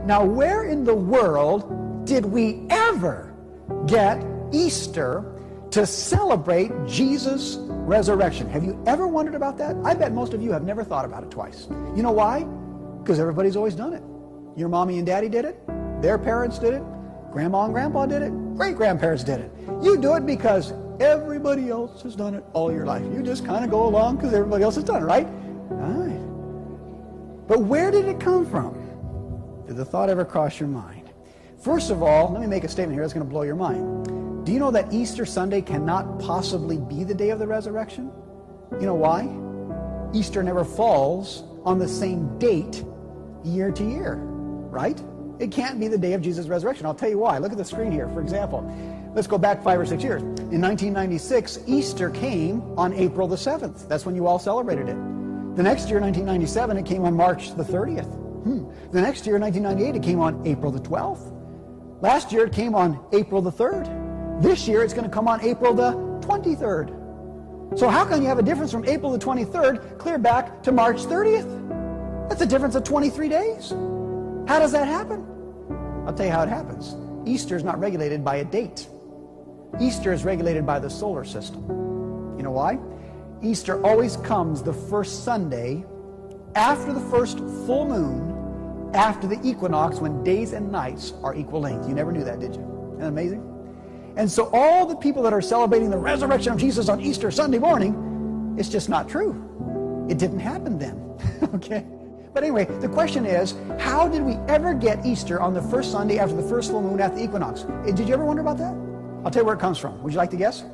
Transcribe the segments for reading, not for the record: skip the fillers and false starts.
Now, where in the world did we ever get Easter to celebrate Jesus' resurrection? Have you ever wondered about that? I bet most of you have never thought about it twice. You know why? Because everybody's always done it. Your mommy and daddy did it. Their parents did it. Grandma and grandpa did it. Great-grandparents did it. You do it because everybody else has done it all your life. You just kind of go along because everybody else has done it, right? All right. But where did it come from? Did the thought ever cross your mind? First of all, let me make a statement here that's going to blow your mind. Do you know that Easter Sunday cannot possibly be the day of the resurrection? You know why? Easter never falls on the same date year to year, right? It can't be the day of Jesus' resurrection. I'll tell you why. Look at the screen here, for example. Let's go back 5 or 6 years. In 1996, Easter came on April the 7th. That's when you all celebrated it. The next year, 1997, it came on March the 30th. The next year, 1998, it came on April the 12th. Last year, it came on April the 3rd. This year, it's going to come on April the 23rd. So how can you have a difference from April the 23rd clear back to March 30th? That's a difference of 23 days. How does that happen? I'll tell you how it happens. Easter is not regulated by a date. Easter is regulated by the solar system. You know why? Easter always comes the first Sunday after the first full moon, after the equinox, when days and nights are equal length. You never knew that, did you? Isn't that amazing? And so all the people that are celebrating the resurrection of Jesus on Easter Sunday morning, it's just not true. It didn't happen then. Okay? But anyway, the question is, how did we ever get Easter on the first Sunday after the first full moon after the equinox? Did you ever wonder about that? I'll tell you where it comes from. Would you like to guess? It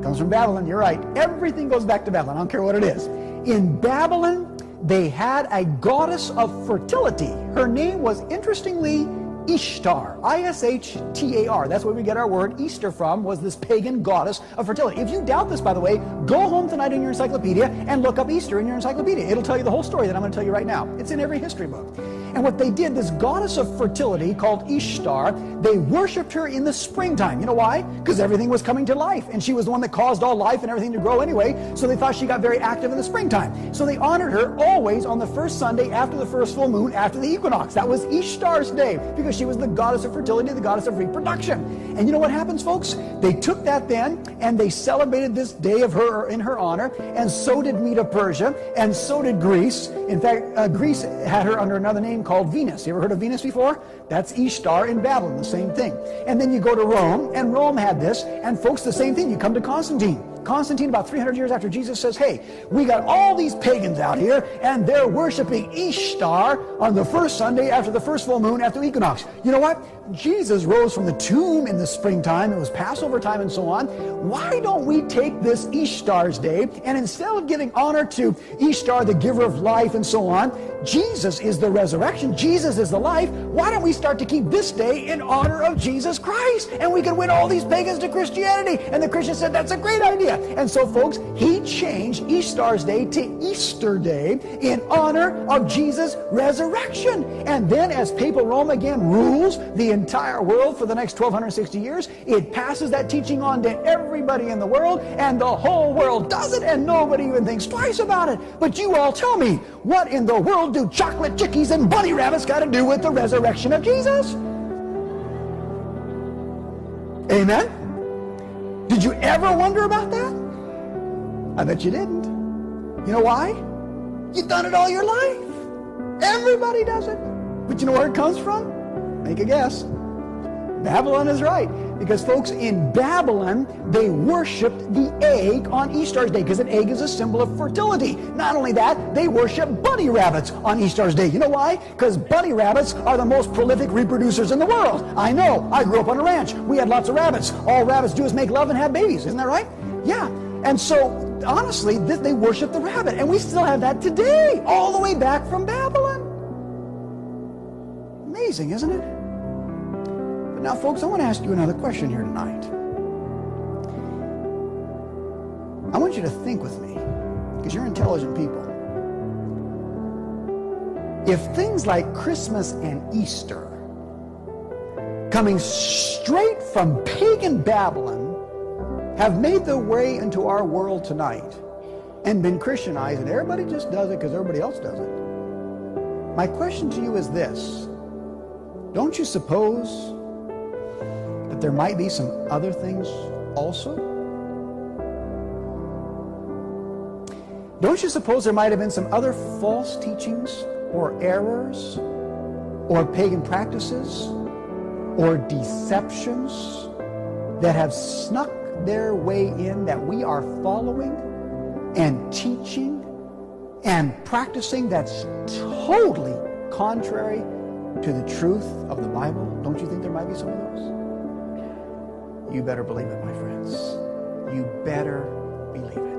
comes from Babylon. You're right. Everything goes back to Babylon. I don't care what it is. In Babylon, they had a goddess of fertility. Her name was, interestingly, Ishtar. I-S-H-T-A-R. That's where we get our word Easter from, was this pagan goddess of fertility. If you doubt this, by the way, go home tonight in your encyclopedia and look up Easter in your encyclopedia. It'll tell you the whole story that I'm going to tell you right now. It's in every history book. And what they did, this goddess of fertility called Ishtar, they worshipped her in the springtime. You know why? Because everything was coming to life, and she was the one that caused all life and everything to grow anyway, so they thought she got very active in the springtime. So they honored her always on the first Sunday after the first full moon, after the equinox. That was Ishtar's day, because she was the goddess of fertility, the goddess of reproduction. And you know what happens, folks? They took that then, and they celebrated this day of her in her honor, and so did Medo Persia, and so did Greece. In fact, Greece had her under another name called Venus. You ever heard of Venus before? That's Ishtar in Babylon, the same thing. And then you go to Rome, and Rome had this, and folks, the same thing. You come to Constantine. Constantine, about 300 years after Jesus, says, hey, we got all these pagans out here, and they're worshiping Ishtar on the first Sunday after the first full moon after the equinox. You know what? Jesus rose from the tomb in the springtime. It was Passover time and so on. Why don't we take this Ishtar's day, and instead of giving honor to Ishtar, the giver of life and so on, Jesus is the resurrection. Jesus is the life. Why don't we start to keep this day in honor of Jesus Christ? And we can win all these pagans to Christianity. And the Christian said, that's a great idea. And so, folks, he changed Ishtar's day to Easter Day in honor of Jesus' resurrection. And then as Papal Rome again rules the entire world for the next 1260 years, it passes that teaching on to everybody in the world, and the whole world does it, and nobody even thinks twice about it. But you all tell me, what in the world do chocolate chickies and bunny rabbits got to do with the resurrection of Jesus? Amen? Did you ever wonder about that? I bet you didn't. You know why? You've done it all your life. Everybody does it. But you know where it comes from? Make a guess. Babylon is right. Because, folks, in Babylon, they worshipped the egg on Easter's day, because an egg is a symbol of fertility. Not only that, they worship bunny rabbits on Easter's day. You know why? Because bunny rabbits are the most prolific reproducers in the world. I know. I grew up on a ranch. We had lots of rabbits. All rabbits do is make love and have babies. Isn't that right? Yeah. And so, honestly, they worship the rabbit. And we still have that today, all the way back from Babylon. Amazing, isn't it? Now, folks, I want to ask you another question here tonight. I want you to think with me, because you're intelligent people. If things like Christmas and Easter, coming straight from pagan Babylon, have made their way into our world tonight and been Christianized, and everybody just does it because everybody else does it, My question to you is this. Don't you suppose that there might be some other things also? Don't you suppose there might have been some other false teachings or errors or pagan practices or deceptions that have snuck their way in that we are following and teaching and practicing that's totally contrary to the truth of the Bible? Don't you think there might be some of those? You better believe it, my friends. You better believe it.